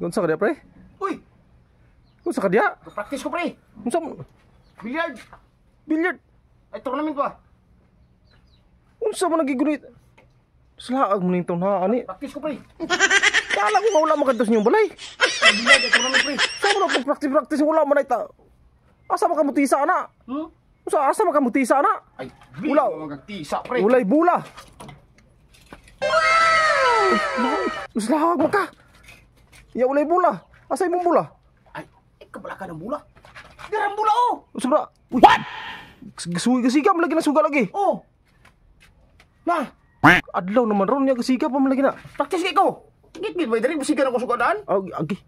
Unsa ka dia, pre? Uy, Unsa ka dia? practice ko pre. Unsa Billiard. billiard? Ay tournament ba? Unsa man nagigunit? Slaag mo ning tawna ani. Practice ko pre. Kala ko nga wala makadtos niyong balay. Billiard ay tournament pre. Sa mo na pag-practice wala man ay ta. Asa man ka mutisa ana? Asa man ka mutisa ana? Ay, Wala. magtisa pre. Ulay bula. Wow! Slaag mo ka. Ya ulay bula. Asa imong bula? Ay, kabala ka ng bula. Garang bula oh. Sobra. What? Gasuy gasiga mo lagi na suga lagi. Oh. Na, Adlaw naman ron niya gasiga pa mo lagi na. practice kay ko. Git-git ba diri bisigan ako sugadaan? Agi.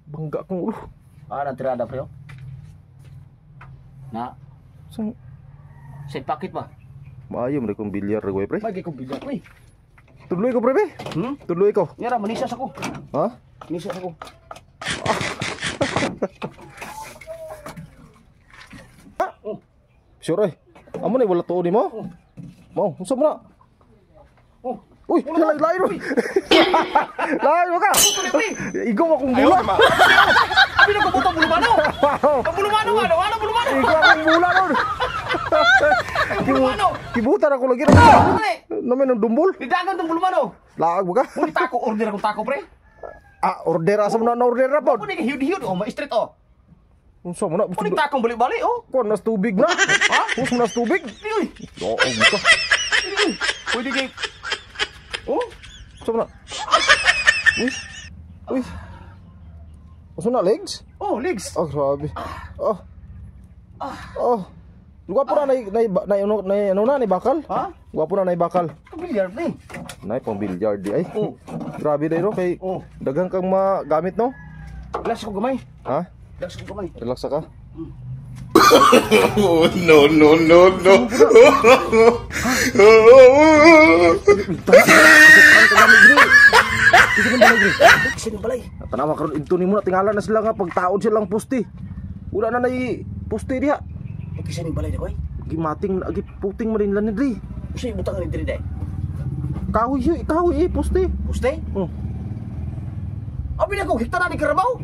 Bangga kong ulo. Ah, natirada pre. Na, Sang set packet ba? maayo mo kong bilyar goy pre. Bagay ko billiard pre. Tuloy ko pre be. Tuloy ko. Yara manisas ako. Ha? Manisas ako. Sure eh. Amo ni wala tuod nimo? Mo, unsa mo na? Oh. Uy, lain mo. Lain mo ka. Igo akong Ayaw bula. naman. Abi na ko butang bulumano. Ang bulumano nga daw, ano bulumano? Igo akong bula ron. Bulumano. Kibutan ako lagi. Namin ng dumbol. Didagan tong bulumano. Laag mo ka. Muni tako order akong tako pre. Order asa mo na order na po. Muni hiyud-hiyud oh, ma-street oh. Unsa mo na? Muni takong balik-balik oh. Kon nas tubig na. Ha? Us nas tubig. Uy. Oo, ka. Pwede kay. Oh, Unsa mo na? Uy. Uy. Unsa na legs? oh, legs. Oh, grabe. Oh. Oh. Gwapo na nay bakal. Ha? Gwapo na nay bakal. Billiard ni. Nay pang billiard di ay. Oh. Grabe dai ro kay Oh. daghang kang magamit no? Relax ko gamay. Ha? Relax ko gamay. Relax ka. Oh, no, no, no, no. Sino balay? Tanawa karon ito nimo na tingala na sila nga pagtaod silang pusti. Wala na nay pusti diha. Pagkisa ni balay na ko ay. Gimating agi puting mo din lan diri. Usa ibutang ni diri day. Kahoy pusti. Puste? Oh. Abi na ko hektar na ni Karabaw.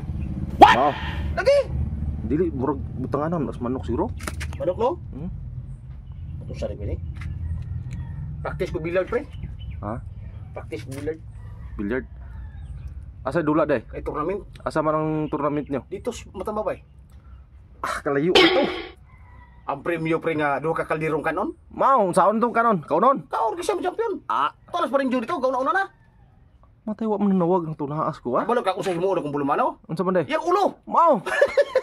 Wow. Lagi. Dili murag butanganan mas manok siguro. Manok no? Hmm? Ano sa rin eh? Practice ko billiard pre. Ha? Practice ko billiard. Billiard. Asa dula day? Kay tournament. Asa man ang tournament nyo? Dito matambabay. Kalayo ito. Ang premyo pre nga duha ka kaldirong kanon. Mao, saon tong kanon? Kaunon. Kaon kasi mo champion. Tolas pa rin jud dito, gauna na. Matay wa man nawag ang tunaas ko ha. Balog ka kung sa himuon kung bulumano. Unsa man day? Yang ulo. Mao.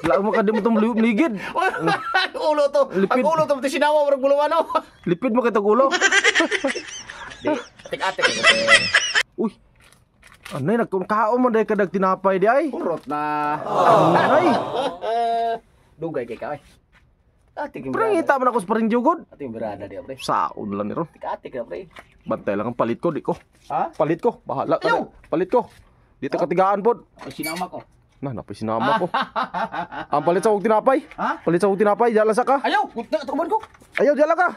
Laag mo ka di mo tong ligid. Ulo to. Lipid. Ang ulo to pati sinawa murag bulumano. Lipid mo kay tagulo. Di, atik-atik. Uy. Anay nagkaon mo day kadag tinapay di ay. Urot na. Anay. Dugay kay ka ay. Atik yung Pero ngita man ako sa paring jugod. Atik yung berada di pre. Saon lang ni ron. Atik na pre. Bantay lang ang palit ko di ko. Ha? Palit ko. Bahala ka. Ayaw. Palit ko. Dito katigaan pod. Ay sinama ko. Napay sinama ko. Ang palit sa huwag tinapay. Ha? Palit sa huwag tinapay. Dala sa ka. Ayaw, tukuban ko. Ayaw, dala ka.